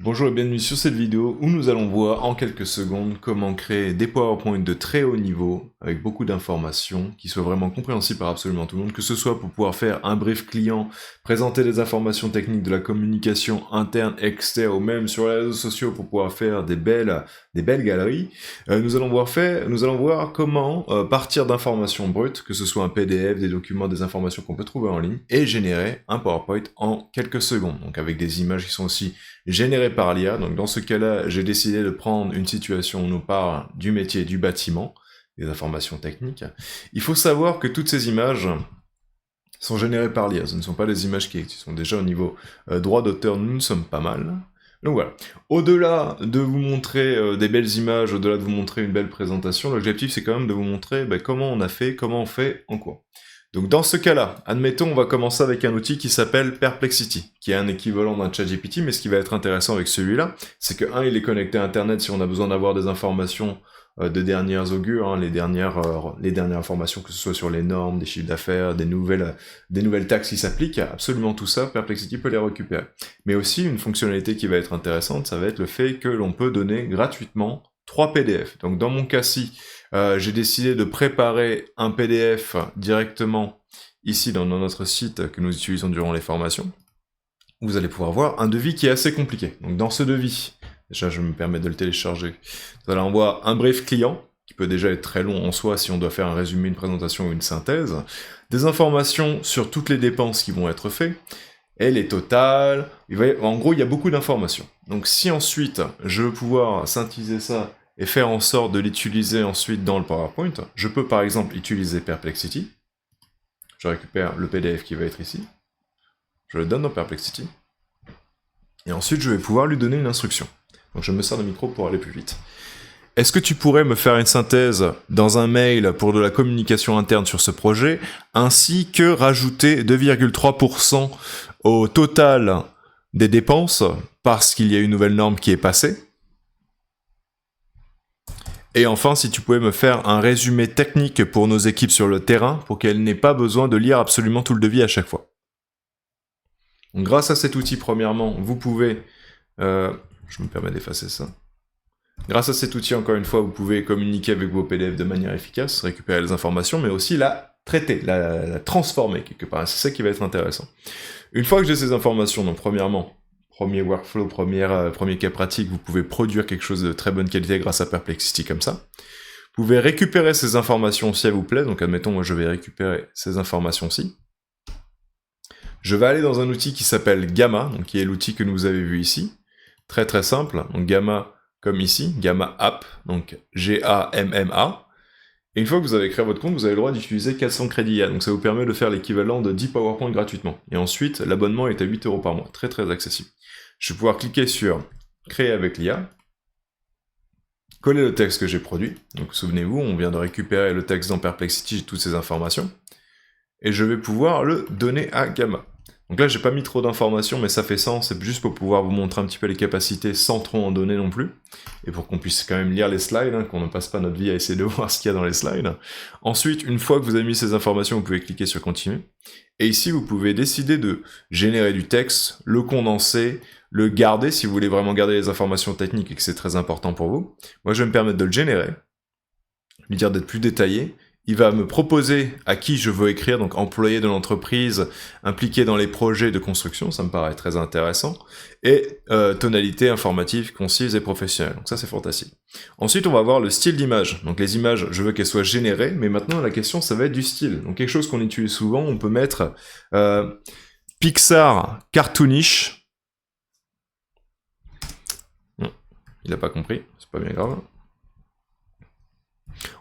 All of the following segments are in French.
Bonjour et bienvenue sur cette vidéo où nous allons voir en quelques secondes comment créer des PowerPoint de très haut niveau avec beaucoup d'informations qui soient vraiment compréhensibles par absolument tout le monde, que ce soit pour pouvoir faire un brief client, présenter des informations techniques de la communication interne, externe ou même sur les réseaux sociaux pour pouvoir faire des belles galeries. Nous allons voir comment partir d'informations brutes, que ce soit un PDF, des documents, des informations qu'on peut trouver en ligne et générer un PowerPoint en quelques secondes, donc avec des images qui sont aussi généré par l'IA. Donc dans ce cas-là, j'ai décidé de prendre une situation où on nous parle du métier du bâtiment, des informations techniques. Il faut savoir que toutes ces images sont générées par l'IA. Ce ne sont pas des images qui sont déjà au niveau droit d'auteur, nous sommes pas mal. Donc voilà. Au-delà de vous montrer des belles images, au-delà de vous montrer une belle présentation, l'objectif c'est quand même de vous montrer comment on a fait, comment on fait, en quoi. Donc dans ce cas-là, admettons, on va commencer avec un outil qui s'appelle Perplexity, qui est un équivalent d'un ChatGPT, mais ce qui va être intéressant avec celui-là, c'est que, il est connecté à Internet si on a besoin d'avoir des informations de dernières augures, les dernières informations, que ce soit sur les normes, des chiffres d'affaires, des nouvelles taxes qui s'appliquent, absolument tout ça, Perplexity peut les récupérer. Mais aussi, une fonctionnalité qui va être intéressante, ça va être le fait que l'on peut donner gratuitement 3 PDF. Donc dans mon cas-ci, j'ai décidé de préparer un PDF directement ici dans notre site que nous utilisons durant les formations. Vous allez pouvoir voir un devis qui est assez compliqué. Donc dans ce devis, déjà je me permets de le télécharger, vous allez avoir un brief client, qui peut déjà être très long en soi si on doit faire un résumé, une présentation ou une synthèse, des informations sur toutes les dépenses qui vont être faites, et les totales, en gros il y a beaucoup d'informations. Donc si ensuite je veux pouvoir synthétiser ça et faire en sorte de l'utiliser ensuite dans le PowerPoint, je peux par exemple utiliser Perplexity, je récupère le PDF qui va être ici, je le donne dans Perplexity, et ensuite je vais pouvoir lui donner une instruction. Donc je me sers de micro pour aller plus vite. Est-ce que tu pourrais me faire une synthèse dans un mail pour de la communication interne sur ce projet, ainsi que rajouter 2,3% au total des dépenses, parce qu'il y a une nouvelle norme qui est passée? Et enfin, si tu pouvais me faire un résumé technique pour nos équipes sur le terrain, pour qu'elles n'aient pas besoin de lire absolument tout le devis à chaque fois. Donc, grâce à cet outil, premièrement, vous pouvez... je me permets d'effacer ça. Grâce à cet outil, encore une fois, vous pouvez communiquer avec vos PDF de manière efficace, récupérer les informations, mais aussi la traiter, la transformer quelque part. C'est ça qui va être intéressant. Une fois que j'ai ces informations, donc premièrement, premier workflow, premier cas pratique, vous pouvez produire quelque chose de très bonne qualité grâce à Perplexity comme ça. Vous pouvez récupérer ces informations si elles vous plaisent. Donc admettons, moi je vais récupérer ces informations-ci. Je vais aller dans un outil qui s'appelle Gamma, donc qui est l'outil que nous avez vu ici. Très très simple. Donc Gamma comme ici, Gamma App, donc G-A-M-M-A. Et une fois que vous avez créé votre compte, vous avez le droit d'utiliser 400 crédits IA. Donc ça vous permet de faire l'équivalent de 10 PowerPoint gratuitement. Et ensuite, l'abonnement est à 8 € par mois. Très très accessible. Je vais pouvoir cliquer sur Créer avec l'IA, coller le texte que j'ai produit. Donc souvenez-vous, on vient de récupérer le texte dans Perplexity, j'ai toutes ces informations. Et je vais pouvoir le donner à Gamma. Donc là, j'ai pas mis trop d'informations, mais ça fait sens, c'est juste pour pouvoir vous montrer un petit peu les capacités sans trop en donner non plus, et pour qu'on puisse quand même lire les slides, qu'on ne passe pas notre vie à essayer de voir ce qu'il y a dans les slides. Ensuite, une fois que vous avez mis ces informations, vous pouvez cliquer sur Continuer, et ici, vous pouvez décider de générer du texte, le condenser, le garder, si vous voulez vraiment garder les informations techniques et que c'est très important pour vous. Moi, je vais me permettre de le générer, lui dire d'être plus détaillé. Il va me proposer à qui je veux écrire, donc employé de l'entreprise, impliqué dans les projets de construction, ça me paraît très intéressant, et tonalité informative, concise et professionnelle, donc ça c'est fantastique. Ensuite on va voir le style d'image, donc les images, je veux qu'elles soient générées, mais maintenant la question ça va être du style, donc quelque chose qu'on utilise souvent, on peut mettre Pixar cartoonish, non, il n'a pas compris, c'est pas bien grave.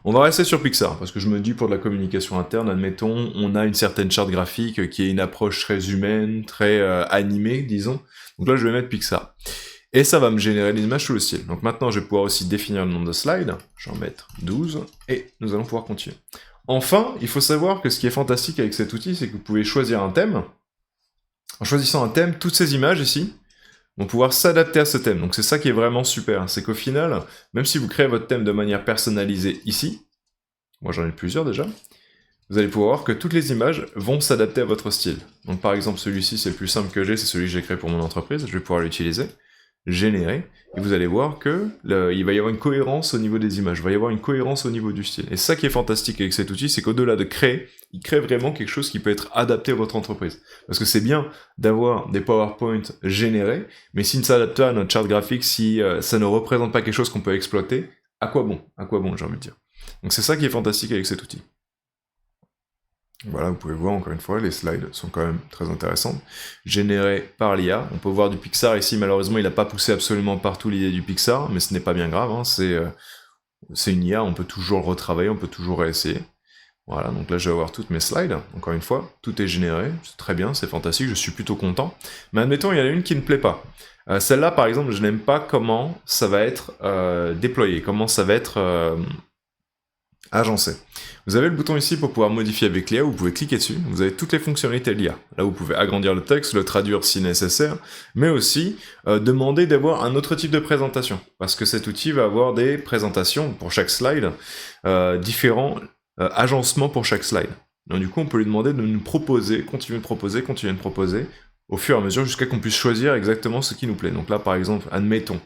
On va rester sur Pixar, parce que je me dis pour de la communication interne, admettons, on a une certaine charte graphique qui est une approche très humaine, très animée, disons. Donc là, je vais mettre Pixar. Et ça va me générer l'image sous le style. Donc maintenant, je vais pouvoir aussi définir le nombre de slides. Je vais en mettre 12, et nous allons pouvoir continuer. Enfin, il faut savoir que ce qui est fantastique avec cet outil, c'est que vous pouvez choisir un thème. En choisissant un thème, toutes ces images ici vont pouvoir s'adapter à ce thème. Donc c'est ça qui est vraiment super, c'est qu'au final, même si vous créez votre thème de manière personnalisée ici, moi j'en ai plusieurs déjà, vous allez pouvoir voir que toutes les images vont s'adapter à votre style. Donc par exemple celui-ci c'est le plus simple que j'ai, c'est celui que j'ai créé pour mon entreprise, je vais pouvoir l'utiliser. générer, et vous allez voir que il va y avoir une cohérence au niveau des images, il va y avoir une cohérence au niveau du style. Et ça qui est fantastique avec cet outil, c'est qu'au-delà de créer, il crée vraiment quelque chose qui peut être adapté à votre entreprise. Parce que c'est bien d'avoir des PowerPoint générés, mais s'ils ne s'adaptent pas à notre charte graphique, si ça ne représente pas quelque chose qu'on peut exploiter, à quoi bon, j'ai envie de dire. Donc c'est ça qui est fantastique avec cet outil. Voilà, vous pouvez voir encore une fois, les slides sont quand même très intéressantes. Générés par l'IA, on peut voir du Pixar ici, malheureusement il n'a pas poussé absolument partout l'idée du Pixar, mais ce n'est pas bien grave, hein, c'est une IA, on peut toujours le retravailler, on peut toujours réessayer. Voilà, donc là je vais avoir toutes mes slides, encore une fois, tout est généré, c'est très bien, c'est fantastique, je suis plutôt content. Mais admettons, il y en a une qui ne plaît pas. Celle-là par exemple, je n'aime pas comment ça va être déployé, comment ça va être agencé. Vous avez le bouton ici pour pouvoir modifier avec l'IA, vous pouvez cliquer dessus, vous avez toutes les fonctionnalités de l'IA. Là vous pouvez agrandir le texte, le traduire si nécessaire, mais aussi demander d'avoir un autre type de présentation, parce que cet outil va avoir des présentations pour chaque slide, différents agencements pour chaque slide. Donc du coup on peut lui demander de nous proposer, continuer de proposer, au fur et à mesure jusqu'à qu'on puisse choisir exactement ce qui nous plaît. Donc là par exemple, admettons,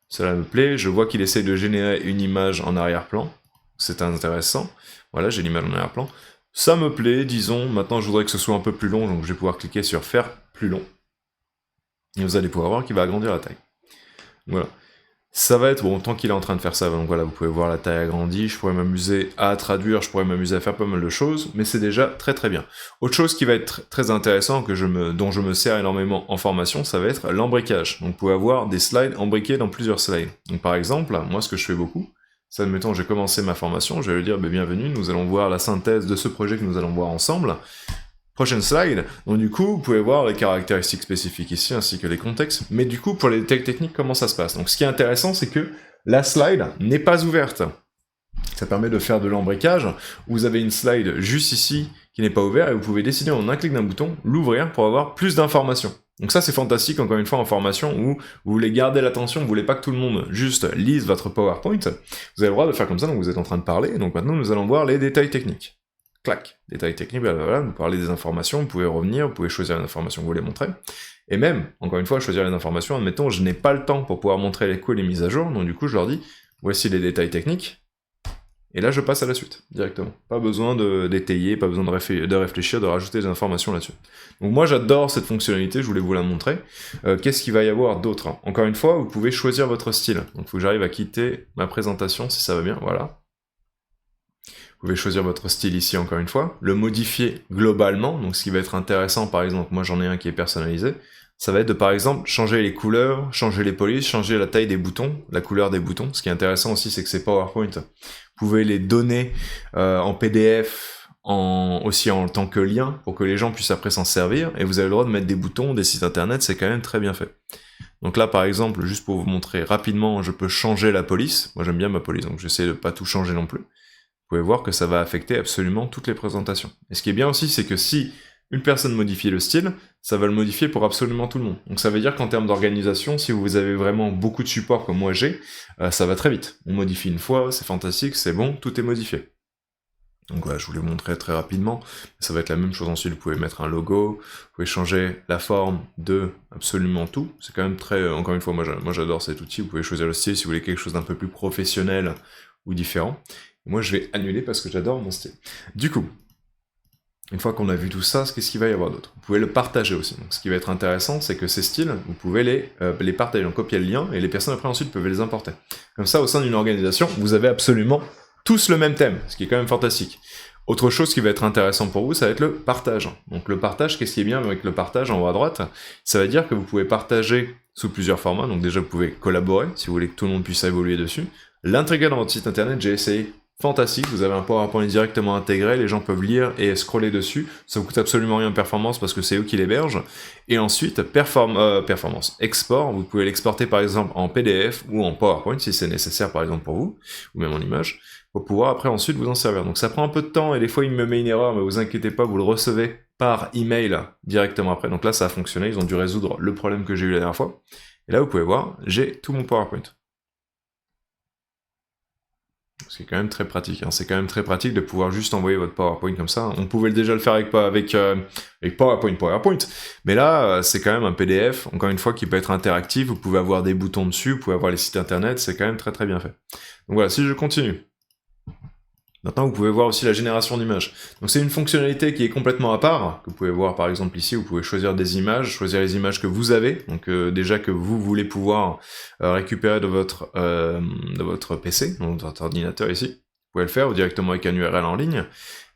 cela me plaît, je vois qu'il essaie de générer une image en arrière-plan, c'est intéressant. Voilà, j'ai l'image en arrière-plan. Ça me plaît, disons, maintenant je voudrais que ce soit un peu plus long, donc je vais pouvoir cliquer sur faire plus long. Et vous allez pouvoir voir qu'il va agrandir la taille. Voilà. Ça va être, bon, tant qu'il est en train de faire ça, donc voilà, vous pouvez voir la taille agrandie, je pourrais m'amuser à traduire, je pourrais m'amuser à faire pas mal de choses, mais c'est déjà très très bien. Autre chose qui va être très intéressant, dont je me sers énormément en formation, ça va être l'embriquage. Donc vous pouvez avoir des slides embriqués dans plusieurs slides. Donc par exemple, moi ce que je fais beaucoup, c'est, admettons, j'ai commencé ma formation, je vais lui dire, bienvenue, nous allons voir la synthèse de ce projet que nous allons voir ensemble. Prochaine slide, donc du coup, vous pouvez voir les caractéristiques spécifiques ici, ainsi que les contextes, mais du coup, pour les détails techniques, comment ça se passe? Donc ce qui est intéressant, c'est que la slide n'est pas ouverte. Ça permet de faire de l'embriquage, vous avez une slide juste ici, qui n'est pas ouverte, et vous pouvez décider en un clic d'un bouton, l'ouvrir pour avoir plus d'informations. Donc ça c'est fantastique, encore une fois, en formation, où vous voulez garder l'attention, vous voulez pas que tout le monde juste lise votre PowerPoint, vous avez le droit de faire comme ça, donc vous êtes en train de parler, donc maintenant nous allons voir les détails techniques. Clac, détails techniques, voilà, vous parlez des informations, vous pouvez revenir, vous pouvez choisir les informations que vous voulez montrer, et même, encore une fois, choisir les informations, admettons, je n'ai pas le temps pour pouvoir montrer les coûts et les mises à jour, donc du coup je leur dis, voici les détails techniques, et là, je passe à la suite, directement. Pas besoin d'étayer, pas besoin de réfléchir, de rajouter des informations là-dessus. Donc moi, j'adore cette fonctionnalité, je voulais vous la montrer. Qu'est-ce qu'il va y avoir d'autre? Encore une fois, vous pouvez choisir votre style. Donc il faut que j'arrive à quitter ma présentation, si ça va bien, voilà. Vous pouvez choisir votre style ici, encore une fois. Le modifier globalement, donc ce qui va être intéressant, par exemple, moi j'en ai un qui est personnalisé, ça va être de, par exemple, changer les couleurs, changer les polices, changer la taille des boutons, la couleur des boutons. Ce qui est intéressant aussi, c'est que ces PowerPoint, vous pouvez les donner en PDF, aussi en tant que lien, pour que les gens puissent après s'en servir, et vous avez le droit de mettre des boutons, des sites internet, c'est quand même très bien fait. Donc là, par exemple, juste pour vous montrer rapidement, je peux changer la police. Moi, j'aime bien ma police, donc j'essaie de pas tout changer non plus. Vous pouvez voir que ça va affecter absolument toutes les présentations. Et ce qui est bien aussi, c'est que si une personne modifie le style, ça va le modifier pour absolument tout le monde. Donc ça veut dire qu'en termes d'organisation, si vous avez vraiment beaucoup de supports comme moi j'ai, ça va très vite. On modifie une fois, c'est fantastique, c'est bon, tout est modifié. Donc voilà, je vous l'ai montré très rapidement. Ça va être la même chose ensuite, vous pouvez mettre un logo, vous pouvez changer la forme de absolument tout. C'est quand même très, encore une fois, moi j'adore cet outil, vous pouvez choisir le style si vous voulez quelque chose d'un peu plus professionnel ou différent. Moi je vais annuler parce que j'adore mon style. Du coup, une fois qu'on a vu tout ça, qu'est-ce qu'il va y avoir d'autre? Vous pouvez le partager aussi. Donc, ce qui va être intéressant, c'est que ces styles, vous pouvez les partager, donc copier le lien, et les personnes après ensuite peuvent les importer. Comme ça, au sein d'une organisation, vous avez absolument tous le même thème, ce qui est quand même fantastique. Autre chose qui va être intéressant pour vous, ça va être le partage. Donc le partage, qu'est-ce qui est bien avec le partage en haut à droite? Ça veut dire que vous pouvez partager sous plusieurs formats, donc déjà vous pouvez collaborer, si vous voulez que tout le monde puisse évoluer dessus. L'intégrer dans votre site internet, j'ai essayé. Fantastique, vous avez un PowerPoint directement intégré, les gens peuvent lire et scroller dessus, ça vous coûte absolument rien en performance parce que c'est eux qui l'hébergent. Et ensuite, performance, export, vous pouvez l'exporter par exemple en PDF ou en PowerPoint si c'est nécessaire par exemple pour vous, ou même en image, pour pouvoir après ensuite vous en servir. Donc ça prend un peu de temps et des fois il me met une erreur, mais vous inquiétez pas, vous le recevez par email directement après. Donc là ça a fonctionné, ils ont dû résoudre le problème que j'ai eu la dernière fois. Et là vous pouvez voir, j'ai tout mon PowerPoint. Ce qui est quand même très pratique. Hein. C'est quand même très pratique de pouvoir juste envoyer votre PowerPoint comme ça. On pouvait déjà le faire avec PowerPoint. Mais là, c'est quand même un PDF, encore une fois, qui peut être interactif. Vous pouvez avoir des boutons dessus, vous pouvez avoir les sites internet. C'est quand même très très bien fait. Donc voilà, si je continue. Maintenant, vous pouvez voir aussi la génération d'images. Donc c'est une fonctionnalité qui est complètement à part, que vous pouvez voir par exemple ici, vous pouvez choisir des images, choisir les images que vous avez, donc déjà que vous voulez pouvoir récupérer de votre PC, donc de votre ordinateur ici. Vous pouvez le faire ou directement avec un URL en ligne.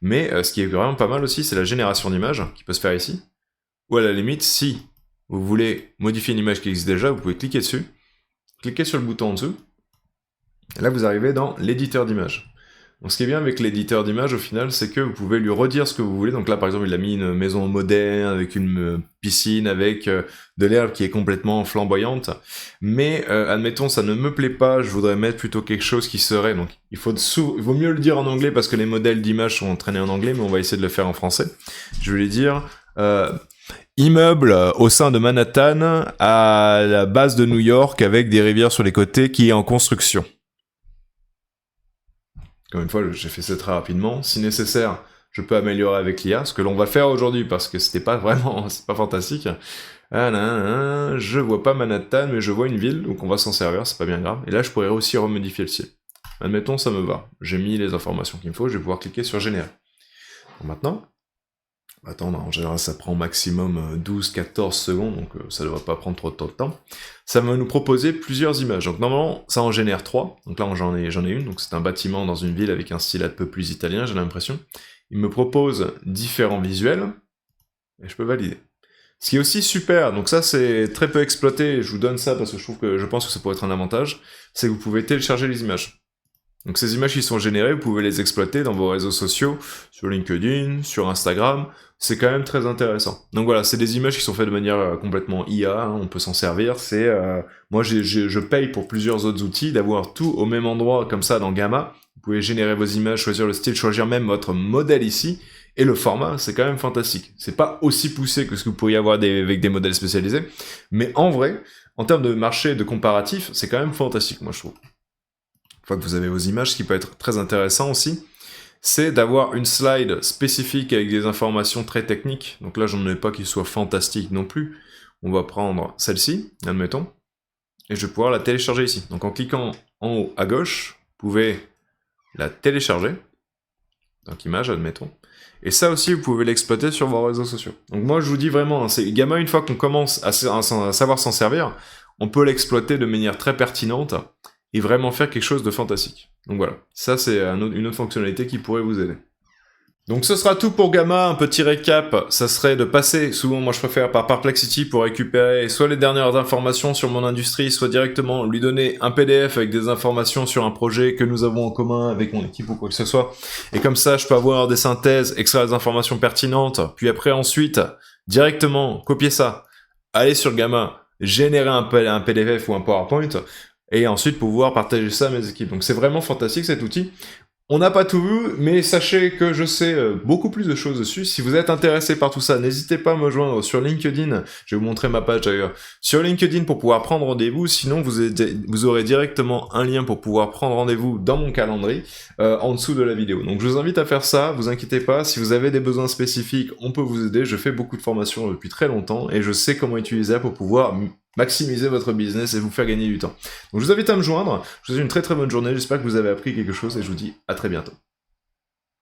Mais ce qui est vraiment pas mal aussi, c'est la génération d'images, qui peut se faire ici. Ou à la limite, si vous voulez modifier une image qui existe déjà, vous pouvez cliquer dessus, cliquez sur le bouton en dessous, et là vous arrivez dans l'éditeur d'images. Donc ce qui est bien avec l'éditeur d'images au final, c'est que vous pouvez lui redire ce que vous voulez. Donc là par exemple il a mis une maison moderne avec une piscine, avec de l'herbe qui est complètement flamboyante. Mais admettons ça ne me plaît pas, je voudrais mettre plutôt quelque chose qui serait... Donc il vaut mieux le dire en anglais parce que les modèles d'images sont entraînés en anglais, mais on va essayer de le faire en français. Je vais lui dire... immeuble au sein de Manhattan à la base de New York avec des rivières sur les côtés qui est en construction. Comme une fois, j'ai fait ça très rapidement. Si nécessaire, je peux améliorer avec l'IA, ce que l'on va faire aujourd'hui, parce que c'était pas vraiment, c'est pas fantastique. Je vois pas Manhattan, mais je vois une ville, donc on va s'en servir, c'est pas bien grave. Et là, je pourrais aussi remodifier le ciel. Admettons, ça me va. J'ai mis les informations qu'il me faut, je vais pouvoir cliquer sur Générer. Donc maintenant, attendre, en général ça prend au maximum 12-14 secondes, donc ça devrait pas prendre trop de temps. Ça va nous proposer plusieurs images. Donc normalement, ça en génère 3. Donc là, j'en ai une. Donc c'est un bâtiment dans une ville avec un style un peu plus italien, j'ai l'impression. Il me propose différents visuels, et je peux valider. Ce qui est aussi super, donc ça c'est très peu exploité, je vous donne ça parce que je pense que ça pourrait être un avantage, c'est que vous pouvez télécharger les images. Donc ces images qui sont générées, vous pouvez les exploiter dans vos réseaux sociaux, sur LinkedIn, sur Instagram, c'est quand même très intéressant. Donc voilà, c'est des images qui sont faites de manière complètement IA, hein, on peut s'en servir, moi je paye pour plusieurs autres outils, d'avoir tout au même endroit comme ça dans Gamma, vous pouvez générer vos images, choisir le style, choisir même votre modèle ici, et le format, c'est quand même fantastique. C'est pas aussi poussé que ce que vous pourriez avoir avec des modèles spécialisés, mais en vrai, en termes de marché, de comparatif, c'est quand même fantastique, moi je trouve. Une fois que vous avez vos images, ce qui peut être très intéressant aussi, c'est d'avoir une slide spécifique avec des informations très techniques. Donc là, j'en ai pas qui soit fantastique non plus. On va prendre celle-ci, admettons, et je vais pouvoir la télécharger ici. Donc en cliquant en haut à gauche, vous pouvez la télécharger. Donc image, admettons. Et ça aussi, vous pouvez l'exploiter sur vos réseaux sociaux. Donc moi, je vous dis vraiment, c'est Gamma, une fois qu'on commence à savoir s'en servir, on peut l'exploiter de manière très pertinente et vraiment faire quelque chose de fantastique. Donc voilà, ça c'est une autre fonctionnalité qui pourrait vous aider. Donc ce sera tout pour Gamma, un petit récap, ça serait de passer, souvent moi je préfère par Perplexity pour récupérer soit les dernières informations sur mon industrie, soit directement lui donner un PDF avec des informations sur un projet que nous avons en commun avec mon équipe ou quoi que ce soit. Et comme ça je peux avoir des synthèses, extraire des informations pertinentes, puis après ensuite, directement copier ça, aller sur Gamma, générer un PDF ou un PowerPoint, et ensuite pouvoir partager ça à mes équipes. Donc c'est vraiment fantastique cet outil. On n'a pas tout vu, mais sachez que je sais beaucoup plus de choses dessus. Si vous êtes intéressé par tout ça, n'hésitez pas à me joindre sur LinkedIn. Je vais vous montrer ma page d'ailleurs. Sur LinkedIn pour pouvoir prendre rendez-vous. Sinon, vous aurez directement un lien pour pouvoir prendre rendez-vous dans mon calendrier en dessous de la vidéo. Donc je vous invite à faire ça, vous inquiétez pas. Si vous avez des besoins spécifiques, on peut vous aider. Je fais beaucoup de formations depuis très longtemps et je sais comment utiliser ça pour pouvoir maximiser votre business et vous faire gagner du temps. Donc je vous invite à me joindre, je vous souhaite une très très bonne journée, j'espère que vous avez appris quelque chose et je vous dis à très bientôt.